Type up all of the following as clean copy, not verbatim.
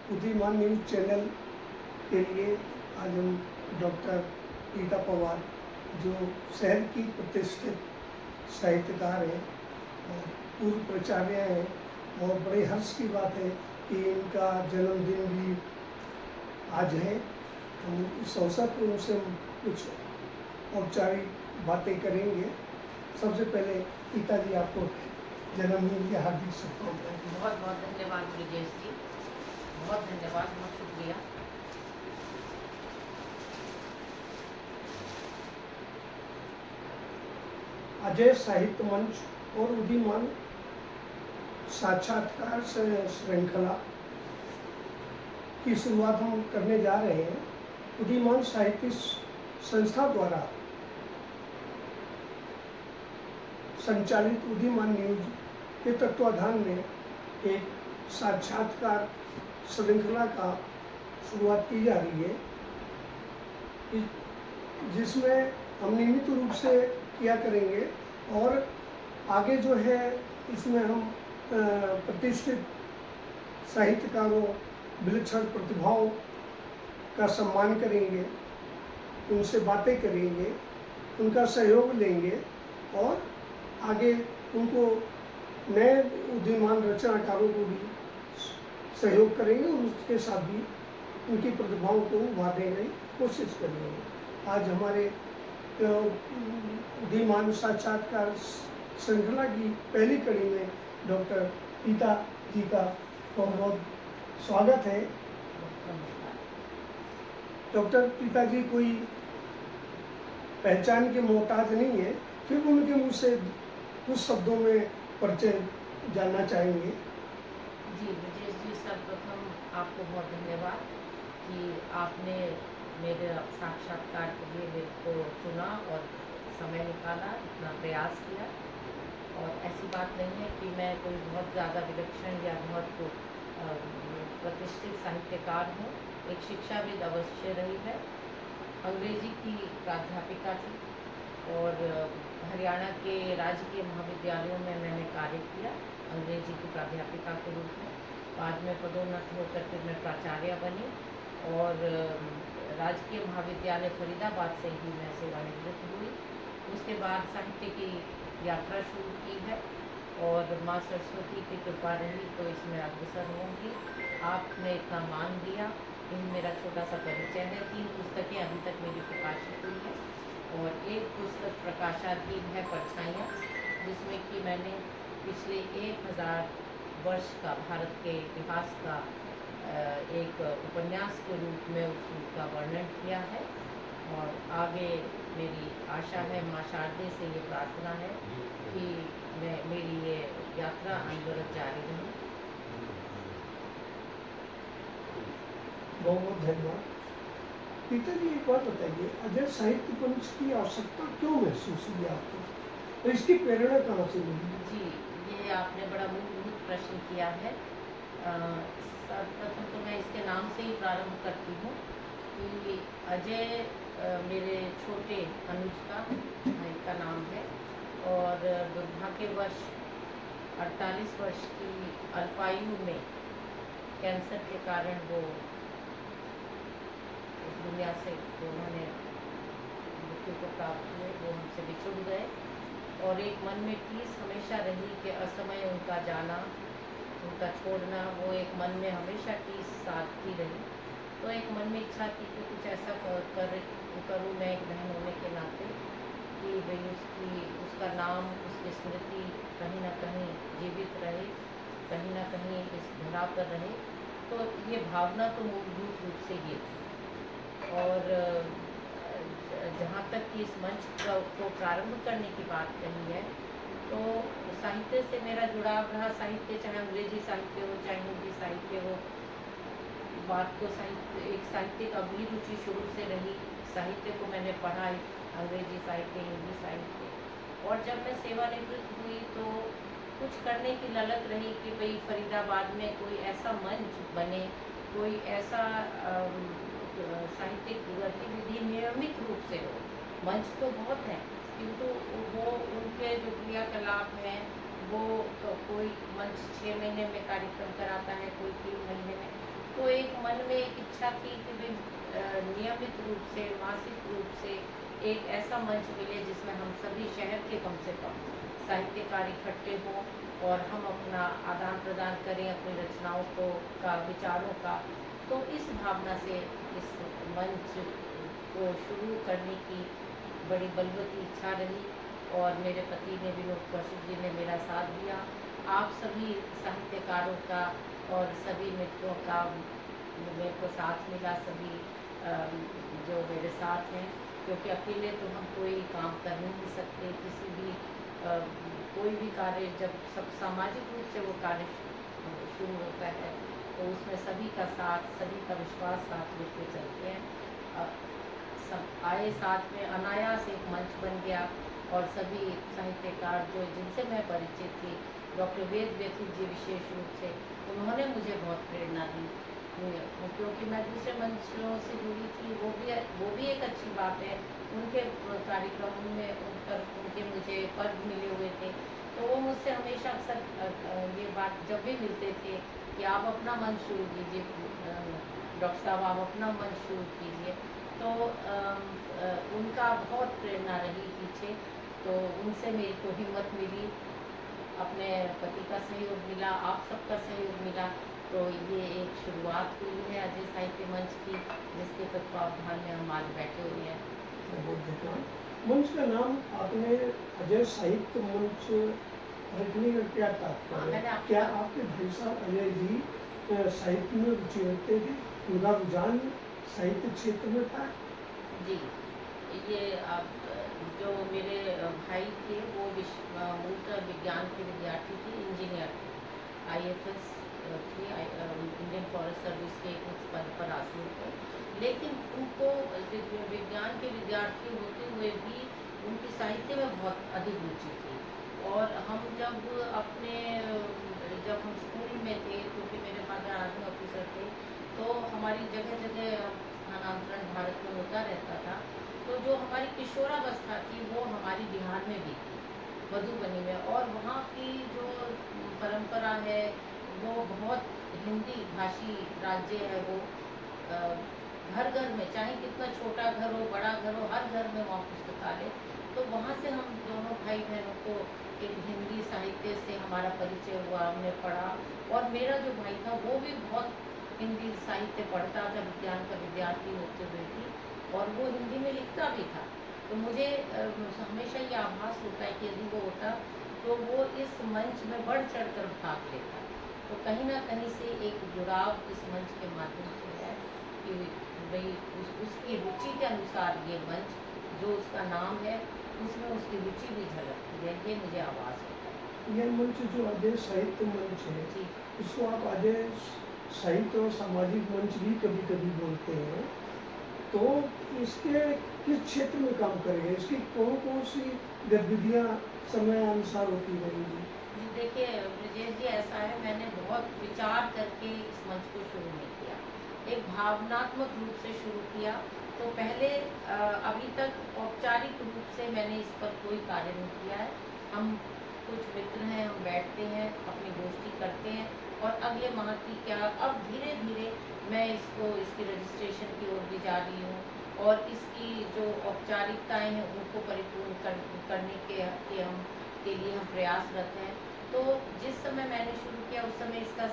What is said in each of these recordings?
उदीयमान news channel के लिए आज हम डॉक्टर रीता पवार, जो शहर की प्रतिष्ठित साहित्यकार हैं और पूर्व प्राचार्य हैं, और बड़े हर्ष की बात है कि इनका जन्मदिन भी आज है। हम इस अवसर पर उनसे कुछ औपचारिक बातें करेंगे। सबसे पहले पिताजी, आपको जन्मदिन की हार्दिक शुभकामनाएं। बहुत बहुत धन्यवाद ब्रिजेश जी, बहुत धन्यवाद, बहुत शुक्रिया। अजय साहित्य मंच और उदीयमान साक्षात्कार श्रृंखला की शुरुआत हम करने जा रहे हैं। उदीयमान साहित्य संस्था द्वारा संचालित उदीयमान न्यूज के तत्वाधान में एक साक्षात्कार श्रृंखला का शुरुआत की जा रही है, जिसमें हम नियमित रूप से किया करेंगे। और आगे जो है इसमें हम प्रतिष्ठित साहित्यकारों, विलक्षण प्रतिभाओं का सम्मान करेंगे, उनसे बातें करेंगे, उनका सहयोग लेंगे और आगे उनको नए उदीयमान रचनाकारों को भी सहयोग करेंगे, उसके साथ भी उनकी प्रतिभाओं को उभारने की कोशिश करेंगे। आज हमारे उदीयमान साक्षात्कार श्रृंखला की पहली कड़ी में डॉक्टर रीता जी का बहुत बहुत स्वागत है। डॉक्टर रीता जी कोई पहचान के मोहताज नहीं है, फिर उनके मुँह से कुछ शब्दों में परिचय जानना चाहेंगे। जी ब्रिजेश जी, सर्वप्रथम आपको बहुत धन्यवाद कि आपने मेरे साक्षात्कार के लिए मेरे को चुना और समय निकाला, इतना प्रयास किया। और ऐसी बात नहीं है कि मैं कोई बहुत ज़्यादा विलक्षण या बहुत प्रतिष्ठित साहित्यकार हूँ। एक शिक्षाविद अवश्य रही है, अंग्रेजी की प्राध्यापिका थी और हरियाणा के राजकीय महाविद्यालयों में मैंने कार्य किया अंग्रेजी की प्राध्यापिका के रूप में। बाद में पदोन्नत होकर फिर मैं प्राचार्य बनी और राजकीय महाविद्यालय फरीदाबाद से ही मैं सेवानिवृत्त हुई। उसके बाद साहित्य की यात्रा शुरू की है और माँ सरस्वती की कृपा रही तो इसमें अग्रसर होंगी। आपने इतना मान दिया। यह मेरा छोटा सा परिचय है। 3 पुस्तकें अभी तक मेरी प्रकाशित हुई हैं और एक पुस्तक प्रकाशाधीन है, परछाइयाँ, जिसमें कि मैंने पिछले 1000 वर्ष का भारत के इतिहास का एक उपन्यास के रूप में उसका वर्णन किया है। और आगे मेरी आशा है, माँ शारदे से ये प्रार्थना है कि मेरी ये यात्रा अनवरत जारी रहे। बहुत बहुत धन्यवाद। पिताजी, एक बात बताइए, अजय साहित्य मंच की आवश्यकता क्यों महसूस हुई आपको, तो इसकी प्रेरणा कहाँ से मिली? जी, ये आपने बड़ा मूलभूत प्रश्न किया है। सर्वप्रथम तो मैं इसके नाम से ही प्रारंभ करती हूँ कि अजय मेरे छोटे अनुज का भाई का नाम है और दुर्भाग्यवश 48 वर्ष की अल्पायु में कैंसर के कारण वो इस दुनिया से उन्होंने मृत्यु को प्राप्त हुए, वो हमसे बिछुड़ गए। और एक मन में टीस हमेशा रही कि असमय उनका जाना, उनका छोड़ना, वो एक मन में हमेशा टीस साथती रही। तो एक मन में इच्छा थी कि कुछ ऐसा करूँ मैं एक बहन होने के नाते कि भाई उसका नाम, उसकी स्मृति कहीं ना कहीं जीवित रहे, कहीं ना कहीं इस धरा पर रहे। तो ये भावना तो मूलभूत रूप से ये थी। और जहाँ तक कि इस मंच को प्रारंभ करने की बात कही है, तो साहित्य से मेरा जुड़ाव रहा। साहित्य चाहे अंग्रेजी साहित्य हो, चाहे हिंदी साहित्य हो, बात तो एक साहित्यिक अभिरुचि शुरू से रही। साहित्य को मैंने पढ़ा, अंग्रेजी साहित्य, हिंदी साहित्य। और जब मैं सेवानिवृत्त हुई तो कुछ करने की ललक रही कि भाई फरीदाबाद में कोई ऐसा मंच बने, कोई ऐसा साहित्यिक गतिविधि नियमित रूप से हो। मंच तो बहुत हैं, किंतु वो उनके जो क्रियाकलाप हैं, वो कोई मंच 6 महीने में कार्यक्रम कराता है, कोई 3 महीने में। तो एक इच्छा थी कि भाई नियमित रूप से, मासिक रूप से एक ऐसा मंच मिले जिसमें हम सभी शहर के कम से कम साहित्यकार इकट्ठे हों और हम अपना आदान प्रदान करें अपनी रचनाओं को का, विचारों का। तो इस भावना से इस मंच को शुरू करने की बड़ी बलवती इच्छा रही और मेरे पति ने, विनोद कौशिक जी ने मेरा साथ दिया। आप सभी साहित्यकारों का और सभी मित्रों का मेरे को साथ मिला, सभी जो मेरे साथ हैं, क्योंकि अकेले तो हम कोई काम कर नहीं सकते। किसी भी कोई भी कार्य जब सब सामाजिक रूप से वो कार्य शुरू होता है तो उसमें सभी का साथ, सभी का विश्वास साथ लेके चलते हैं। सब आए साथ में, अनायास एक मंच बन गया और सभी साहित्यकार जो जिनसे मैं परिचित थी, डॉक्टर वेद व्यथित जी विशेष रूप से, उन्होंने मुझे बहुत प्रेरणा दी क्योंकि मैं दूसरे मंचों से जुड़ी थी। वो भी एक अच्छी बात है। उनके कार्यक्रमों में उनके मुझे पद मिले हुए थे, तो वो मुझसे हमेशा अक्सर ये बात जब भी मिलते थे कि आप अपना मंच शुरू कीजिए, डॉक्टर साहब आप अपना मंच शुरू कीजिए। तो उनका बहुत प्रेरणा रही पीछे, तो उनसे मेरे को हिम्मत मिली, अपने पति का सहयोग मिला, आप सबका सहयोग मिला। तो ये एक शुरुआत हुई है अजय साहित्य मंच की, जिसके तत्वावधान में हम आज बैठे हुए हैं। बहुत धन्यवाद। मंच का नाम आपने अजय साहित्य मंच रखने का क्या तात्पर्य है? क्या आपके भाई साहब अजय जी साहित्य में रुचि रखते थे? उनका रुझान साहित्य क्षेत्र में था? जी, ये जो मेरे भाई थे वो मूलतः विज्ञान के विद्यार्थी थे, इंजीनियर थे, IFS थे, इंडियन फॉरेस्ट सर्विस के कुछ पद पर आसीन थे। लेकिन उनको विज्ञान के विद्यार्थी होते हुए भी उनकी साहित्य में बहुत अधिक रुचि थी। और हम जब हम स्कूल में थे, क्योंकि मेरे फादर आर्मी ऑफिसर थे, तो हमारी जगह जगह स्थानांतरण भारत में होता रहता था। तो जो हमारी किशोरावस्था थी वो हमारी बिहार में भी थी, मधुबनी में, और वहाँ की जो परंपरा है वो बहुत हिंदी भाषी राज्य है। वो घर घर में, चाहे कितना छोटा घर हो, बड़ा घर हो, हर घर में वहाँ पुस्तकालय। तो वहाँ से हम दोनों भाई बहनों को एक हिंदी साहित्य से हमारा परिचय हुआ, हमने पढ़ा। और मेरा जो भाई था वो भी बहुत हिंदी साहित्य पढ़ता था, विज्ञान का विद्यार्थी होते हुए भी, और वो हिंदी में लिखता भी था। तो मुझे हमेशा ये आभास होता है कि यदि वो होता तो वो इस मंच में बढ़ चढ़ कर भाग लेता। तो कहीं ना कहीं से एक जुड़ाव इस मंच के माध्यम से है कि भाई उसकी रुचि के अनुसार ये मंच, जो उसका नाम है, उसमें उसकी रुचि भी झलकती है, ये मुझे आभास होता है। यह मंच जो अजय साहित्य मंच है, जी, इसको आप अजय साहित्य और सामाजिक मंच भी कभी कभी बोलते हैं। तो इसके किस क्षेत्र में काम करेंगे? इसकी कौन कौन सी गतिविधियाँ समय अनुसार होती रहेंगी? जी देखिए ब्रजेश जी, ऐसा है, मैंने बहुत विचार करके इस मंच को शुरू नहीं किया, एक भावनात्मक रूप से शुरू किया। तो पहले अभी तक औपचारिक रूप से मैंने इस पर कोई कार्य नहीं किया है। हम कुछ मित्र हैं, हम बैठते हैं, अपनी गोष्ठी करते हैं, और अगले माह की क्या, अब धीरे धीरे मैं इसकी रजिस्ट्रेशन की ओर भी जा रही हूँ, और इसकी जो औपचारिकताएं हैं उनको परिपूर्ण करने के लिए हम प्रयासरत हैं। तो जिस समय मैंने शुरू किया उस समय इसका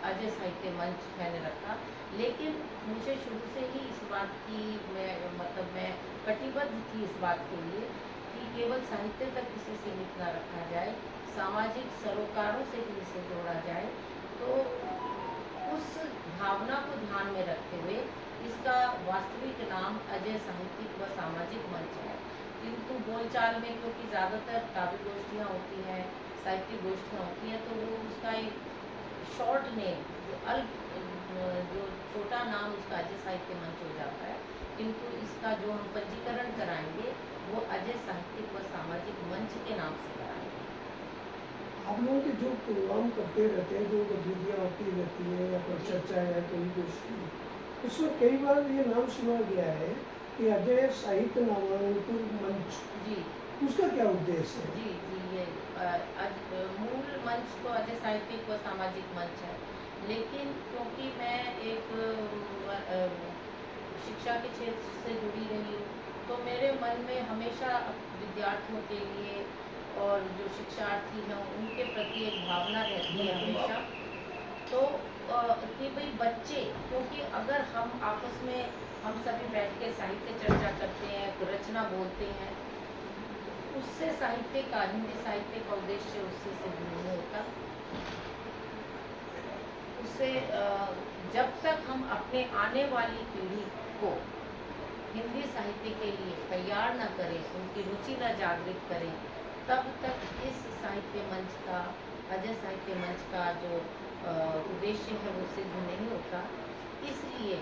अजय साहित्य मंच मैंने रखा, लेकिन मुझे शुरू से ही इस बात की मैं कटिबद्ध थी इस बात के लिए कि केवल साहित्य तक इसे सीमित न रखा जाए, सामाजिक सरोकारों से भी इसे जोड़ा जाए। तो उस भावना को ध्यान में रखते हुए इसका वास्तविक नाम अजय साहित्यिक व सामाजिक मंच है। किंतु बोलचाल में, क्योंकि ज़्यादातर काव्य गोष्ठियाँ होती हैं, साहित्यिक गोष्ठियाँ होती हैं, तो वो उसका एक शॉर्ट नेम, जो छोटा नाम उसका अजय साहित्य मंच हो जाता है। किंतु इसका जो हम पंजीकरण कराएंगे वो अजय साहित्यिक व सामाजिक मंच के नाम से कराएंगे। आप लोगों के जो प्रोग्राम करते रहते हैं, जो गतिविधियाँ होती रहती है या फिर चर्चाएँ है, कहीं गोष्ठी, उसमें कई बार ये नाम सुना गया है कि अजय साहित्य नामांकन मंच, जी उसका क्या उद्देश्य है? जी जी, ये मूल मंच तो अजय साहित्यिक व सामाजिक मंच है, लेकिन क्योंकि मैं एक शिक्षा के क्षेत्र से जुड़ी रही हूँ, तो मेरे मन में हमेशा विद्यार्थियों के लिए और जो शिक्षार्थी हैं उनके प्रति एक भावना रहती है हमेशा। तो कि भाई बच्चे, क्योंकि अगर हम आपस में हम सभी बैठ के साहित्य चर्चा करते हैं, रचना बोलते हैं, उससे साहित्य का, हिंदी साहित्य का उद्देश्य उससे सिद्ध नहीं होता। उससे जब तक हम अपने आने वाली पीढ़ी को हिंदी साहित्य के लिए तैयार न करें, उनकी रुचि न जागृत करें, तब तक इस साहित्य मंच का, अजय साहित्य मंच का जो उद्देश्य है वो सिद्ध नहीं होता। इसलिए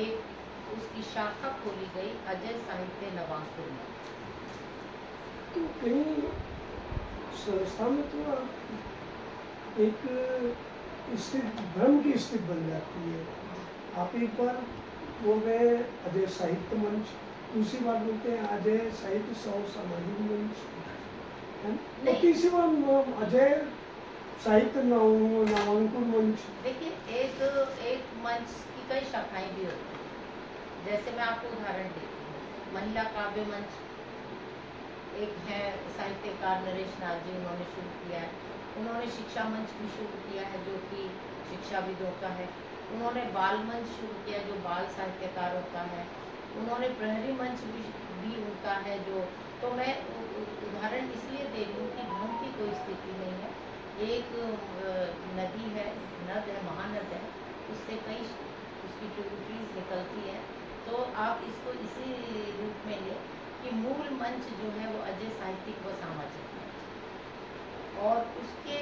एक उसकी शाखा खोली गई, अजय साहित्य नवांकुर मंच। तो कहीं संस्था में तो आप एक स्थिति, भ्रम की स्थिति बन जाती है। आप एक बार बोल रहे हैं अजय साहित्य मंच, दूसरी बार बोलते हैं अजय साहित्य सामाजिक मंच, है ना? और नहीं। तीसरी बार अजय साहित्य नामांकुर मंच। देखिए, एक मंच की कई शाखाएं भी होती हैं। जैसे मैं आपको उदाहरण देती हूँ, महिला काव्य मंच एक है, साहित्यकार नरेश नाथ जी, उन्होंने शुरू किया है। उन्होंने शिक्षा मंच भी शुरू किया है जो कि शिक्षाविदों का है। उन्होंने बाल मंच शुरू किया जो बाल साहित्यकारों का है। उन्होंने प्रहरी मंच भी उनका है जो। तो मैं उदाहरण इसलिए दे रही हूँ कि भ्रम की कोई स्थिति नहीं है। एक नदी है, नद है, महानद है, उससे कई उसकी ट्रिब्यूटरीज निकलती है। तो आप इसको इसी रूप में लें कि मूल मंच जो है वो अजय साहित्यिक व सामाजिक मंच, और उसके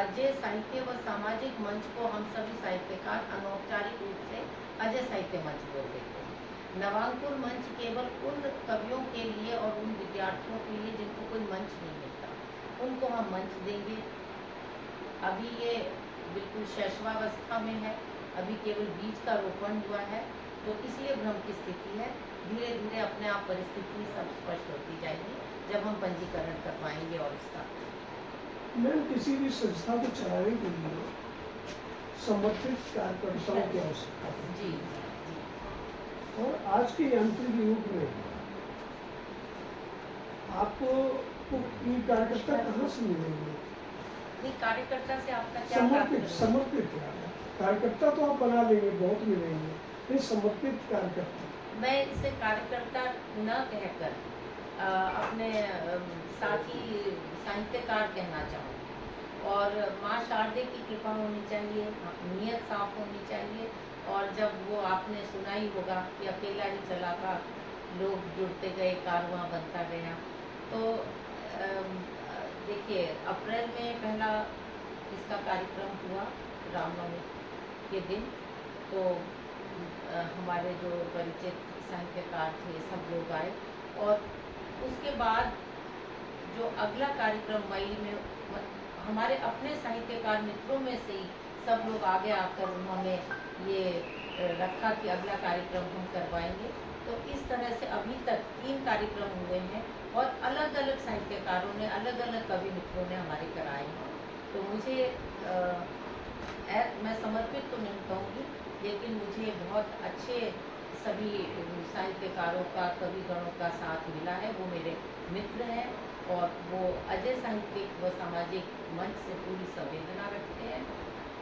अजय साहित्य व सामाजिक मंच को हम सभी साहित्यकार अनौपचारिक रूप से अजय साहित्य मंच बोल देते हैं। नवांकुर मंच केवल उन कवियों के लिए और उन विद्यार्थियों के लिए जिनको कोई मंच नहीं मिलता, उनको हम मंच देंगे। अभी ये बिल्कुल शैशवावस्था में है, अभी केवल बीज का रोपण हुआ है, तो इसलिए भ्रम की स्थिति है। धीरे धीरे अपने आप परिस्थिति सब स्पष्ट होती जाएगी जब हम पंजीकरण करवाएंगे। और इसका मैम, किसी भी संस्था को चलाने के लिए समर्पित कार्यकर्ताओं की आवश्यकता है। जी। और आज के यांत्रिक युग में आपको ये कार्यकर्ता कहाँ से मिलेंगे? नहीं, कार्यकर्ता से आपका क्या समर्पित तात्पर्य है? समर्पित क्या है? कार्यकर्ता तो आप बना लेंगे, बहुत मिलेंगे, नहीं समर्पित कार्यकर्ता। मैं इसे कार्यकर्ता न कहकर अपने साथी साहित्यकार कहना चाहूँ। और माँ शारदे की कृपा होनी चाहिए, नीयत साफ होनी चाहिए। और जब वो आपने सुना ही होगा कि अकेला ही चला था, लोग जुड़ते गए, कारवां बनता गया। तो देखिए, अप्रैल में पहला इसका कार्यक्रम हुआ रामनवमी के दिन। तो हमारे जो परिचित साहित्यकार थे सब लोग आए, और उसके बाद जो अगला कार्यक्रम मई में हमारे अपने साहित्यकार मित्रों में से ही सब लोग आगे आकर उन्होंने ये रखा कि अगला कार्यक्रम हम करवाएंगे। तो इस तरह से अभी तक 3 कार्यक्रम हुए हैं, और अलग अलग साहित्यकारों ने, अलग अलग कवि मित्रों ने हमारे कराए हैं। तो मुझे मैं समर्पित तो नहीं कहूँगी, लेकिन मुझे बहुत अच्छे सभी साहित्यकारों का, कविगणों का साथ मिला है। वो मेरे मित्र हैं, और वो अजय साहित्यिक व सामाजिक मंच से पूरी संवेदना रखते हैं,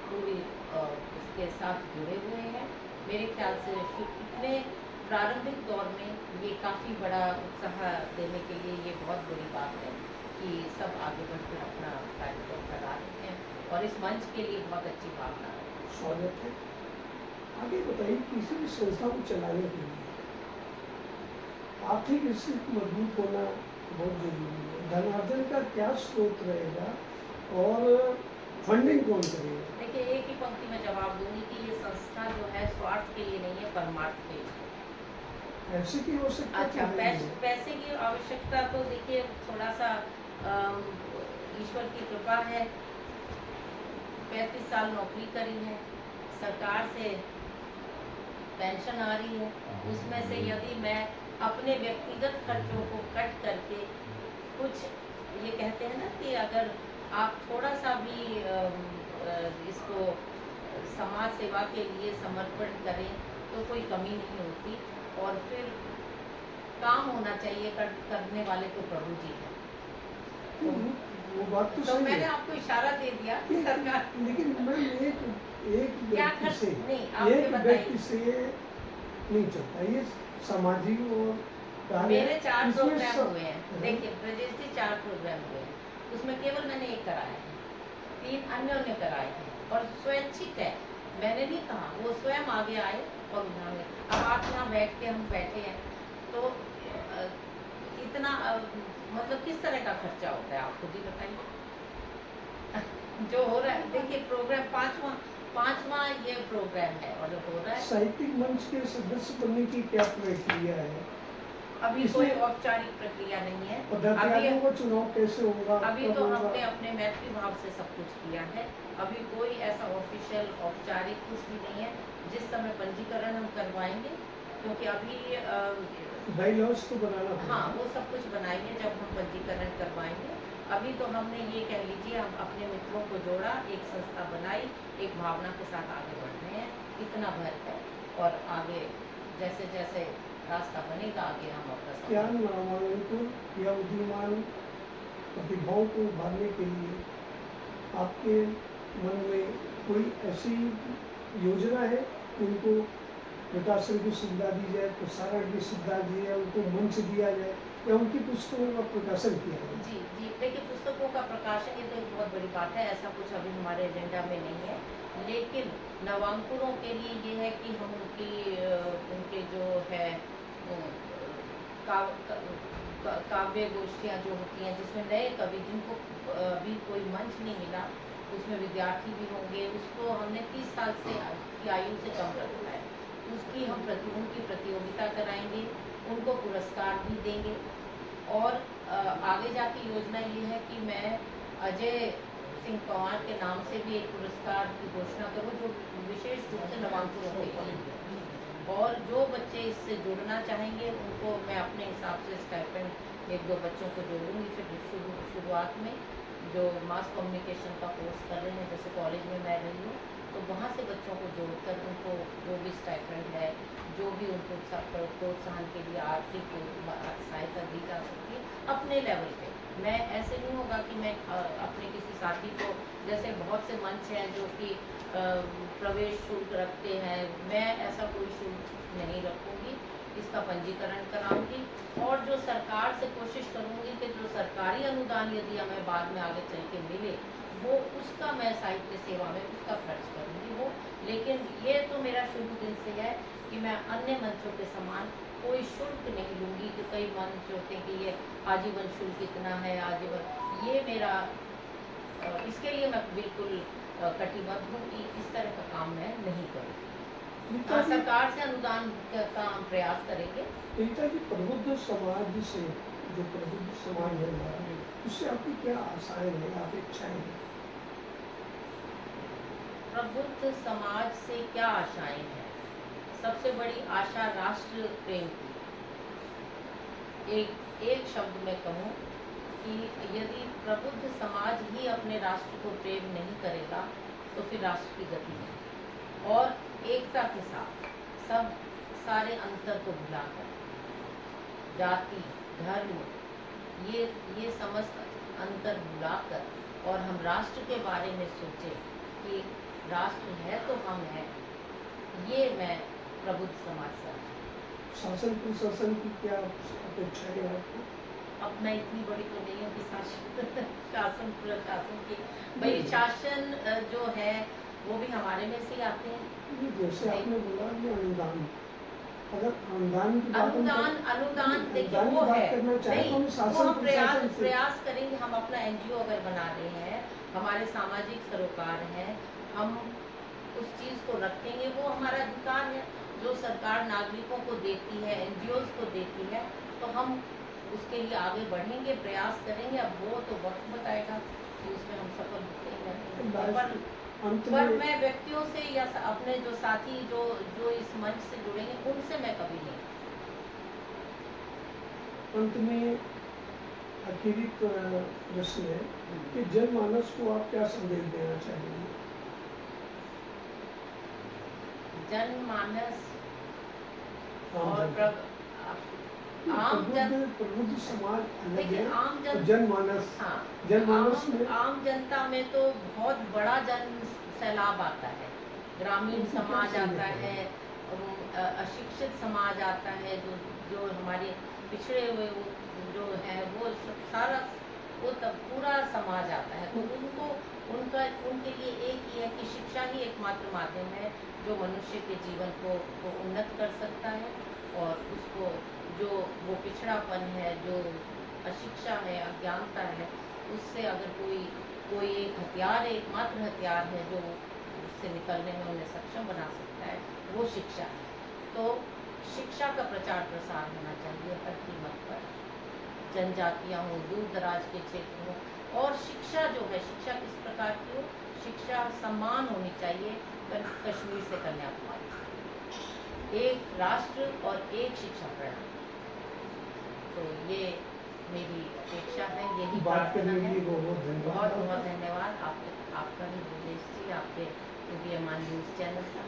पूरी उसके साथ जुड़े हुए हैं। मेरे ख्याल से इतने प्रारंभिक दौर में ये काफ़ी बड़ा उत्साह देने के लिए ये बहुत बड़ी बात है कि सब आगे बढ़कर अपना कार्यक्रम करा रहे हैं, और इस मंच के लिए बहुत अच्छी भावना है। स्वागत है। आगे बताइए, किसी भी संस्था को चलाने के लिए आर्थिक स्थिति मजबूत होना बहुत जरूरी है। धनार्जन का क्या स्रोत रहेगा और फंडिंग कौन करेगा? देखिए, एक ही पंक्ति में जवाब दूंगी कि ये संस्था जो है स्वार्थ के लिए नहीं है, परमार्थ के लिए। पैसे की आवश्यकता अच्छा, तो नहीं है। पैसे की आवश्यकता तो देखिए थोड़ा सा ईश्वर की कृपा है। 35 साल नौकरी करी है, सरकार से पेंशन आ रही है, उसमें से यदि मैं अपने व्यक्तिगत खर्चों को कट करके कुछ, ये कहते हैं ना कि अगर आप थोड़ा सा भी इसको समाज सेवा के लिए समर्पण करें तो कोई कमी नहीं होती। और फिर काम होना चाहिए, करने वाले तो प्रभु जी हैं। वो बात तो तो सही मैंने है, आपको इशारा दे दिया कि सरकार लेकिन मैम एक एक क्या व्यक्ति कर से नहीं, आप ये एक बताइए। व्यक्ति से नहीं चलता, ये सामाजिक और कार्य मेरे 4 इसमें प्रोग्राम सब- हुए हैं। देखिए ब्रजेश जी, 4 प्रोग्राम हुए हैं, उसमें केवल मैंने एक कराया है, 3 अन्यों ने कराए हैं और स्वैच्छिक है। मैंने नहीं कहा, वो स्वयं आगे आए और उन्होंने। अब आप यहाँ बैठ के हम बैठे हैं तो इतना मतलब किस तरह का खर्चा होता है आप खुद ही बताइए। जो हो रहा है, देखिए प्रोग्राम पांचवा ये प्रोग्राम है और जो हो रहा है, साहित्यिक मंच के सदस्य बनने की क्या प्रक्रिया है? अभी कोई औपचारिक प्रक्रिया नहीं है। पदाधिकारियों का चुनाव कैसे होगा? अभी कब तो होगा? हमने अपने मैत्री भाव से सब कुछ किया है। अभी कोई ऐसा ऑफिशियल औपचारिक कुछ भी नहीं है। जिस समय पंजीकरण हम करवाएंगे, क्योंकि अभी बाईलॉज तो बनाना पड़ेगा। हाँ, वो सब कुछ बनाएंगे जब हम पंजीकरण करवाएंगे। अभी तो हमने ये कह लीजिए, हम अपने मित्रों को जोड़ा, एक संस्था बनाई, एक भावना के साथ आगे बढ़ रहे हैं, इतना भर है। और आगे जैसे जैसे रास्ता बनेगा, आगे हम अपना क्या समय- नामांकन या उदीयमान प्रतिभाओं को उभारने के लिए आपके मन में कोई ऐसी योजना है कि उनको प्रकाशन की सुविधा दी जाए, प्रसारण की सुविधा दी जाए, उनको मंच दिया जाए या उनकी पुस्तकों का प्रकाशन किया जाए? जी जी, देखिए पुस्तकों का प्रकाशन ये तो एक बहुत बड़ी बात है, ऐसा कुछ अभी हमारे एजेंडा में नहीं है। लेकिन नवांकुरों के लिए ये है कि हम उनके जो है काव्य गोष्ठियाँ जो होती हैं, जिसमें नए कवि जिनको अभी कोई मंच नहीं मिला, उसमें विद्यार्थी भी होंगे। उसको हमने 30 साल से की आयु से कम रखा है। उसकी हम उनकी प्रतियोगिता कराएंगे, उनको पुरस्कार भी देंगे। और आगे जाके योजना ये है कि मैं अजय सिंह पंवार के नाम से भी एक पुरस्कार की घोषणा करूँ, जो विशेष रूप से नवांकुरों के लिए। और जो बच्चे इससे जुड़ना चाहेंगे उनको मैं अपने हिसाब से स्टाइपेंड 1-2 बच्चों को जोड़ूंगी। फिर शुरुआत में जो मास कम्युनिकेशन का कोर्स कर रहे हैं, जैसे कॉलेज में मैं रही हूँ, तो वहाँ से बच्चों को जोड़कर उनको जो भी स्टाइपेंड है, जो भी उनको प्रोत्साहन के लिए आर्थिक सहायता दी जा सकती है अपने लेवल पे। मैं ऐसे नहीं होगा कि मैं अपने किसी साथी को, जैसे बहुत से मंच हैं जो कि प्रवेश शुल्क रखते हैं, मैं ऐसा कोई शुल्क नहीं रखूँगी। इसका पंजीकरण कराऊंगी और जो सरकार से कोशिश करूंगी कि जो सरकारी अनुदान यदि हमें बाद में आगे चल के मिले, वो उसका मैं साहित्य सेवा में उसका खर्च करूंगी वो। लेकिन ये तो मेरा शुरू दिन से है कि मैं अन्य मंचों के समान कोई शुल्क नहीं लूँगी। कि कई मंच होते हैं कि ये आजीवन शुल्क इतना है, आजीवन, ये मेरा इसके लिए मैं बिल्कुल कटिबद्ध हूँ कि इस तरह का काम मैं नहीं करूँ। सरकार से अनुदान का हम प्रयास करेंगे। रीता जी, प्रबुद्ध समाज से, जो प्रबुद्ध समाज है हमारा, उससे आपकी क्या आशाएं हैं, अपेक्षाएं हैं? प्रबुद्ध समाज से क्या आशाएं हैं? सबसे बड़ी आशा राष्ट्र प्रेम की। एक शब्द में कहूँ कि यदि प्रबुद्ध समाज ही अपने राष्ट्र को प्रेम नहीं करेगा तो फिर राष्ट्र की गति नहीं। और एकता के साथ सब सारे अंतर को भुलाकर, जाति धर्म ये समस्त अंतर भुलाकर, और हम राष्ट्र के बारे में सोचें कि राष्ट्र है तो हम हैं, ये मैं प्रबुद्ध समाज से। शासन प्रशासन की क्या अपेक्षाएं हैं आपको? अब मैं इतनी बड़ी तो नहीं हूँ कि शासन प्रशासन की, भाई शासन जो है वो भी हमारे में से आते हैं। ये जैसे आपने बोला कि अनुदान, अगर अनुदान की बात अनुदान देखिए अनुदान की वो बात है करना चाहे तो हम नहीं, वो शासन हम प्रशासन से प्रयास करेंगे। हम अपना एनजीओ अगर बना रहे हैं, हमारे सामाजिक सरोकार हैं, हम उस चीज़ को रखेंगे, वो हमारा अधिकार है जो सरकार नागरिकों को देती है, एनजीओज को देती है, तो हम उसके लिए आगे बढ़ेंगे, प्रयास करेंगे। अब वो तो वक्त बताएगा कि उसमें हम सफल होते हैं। अंत पर में मैं व्यक्तियों से या अपने जो साथी जो इस मंच से जुड़ेंगे उनसे मैं कभी नहीं। अंत में आखिरी प्रश्न है कि जनमानस को आप क्या संदेश देना चाहेंगे? जनमानस आम और जनता। आम जन प्रबुद्ध समाज अलग देखिए है आम और जन जनमानस हाँ जनमानस में आम जनता में तो बहुत बड़ा जन सैलाब आता है, ग्रामीण उनको क्या समाज आता चाहिए है, अशिक्षित समाज आता है, जो जो हमारे पिछड़े हुए जो है वो सारा वो तब पूरा समाज आता है, तो उनको उनका उनके लिए एक ही है कि शिक्षा ही एकमात्र माध्यम है जो मनुष्य के जीवन को उन्नत कर सकता है, और उसको जो वो पिछड़ापन है, जो अशिक्षा है, अज्ञानता है, उससे अगर कोई एक हथियार, एकमात्र हथियार है जो उससे निकलने में उन्हें सक्षम बना सकता है, वो शिक्षा है। तो शिक्षा का प्रचार प्रसार होना चाहिए हर कीमत पर, जनजातियाँ हों, दूर दराज के क्षेत्र हों, और शिक्षा जो है, शिक्षा किस प्रकार की हो, शिक्षा समान होनी चाहिए, कश्मीर से कन्याकुमारी, एक राष्ट्र और एक शिक्षा प्रणाली। तो ये मेरी अपेक्षा है, यही बात प्रार्थना करने के है। लिए बहुत धन्यवाद बहुत बहुत धन्यवाद आपका भी, ब्रजेश जी, आपके उदीयमान न्यूज़ चैनल का।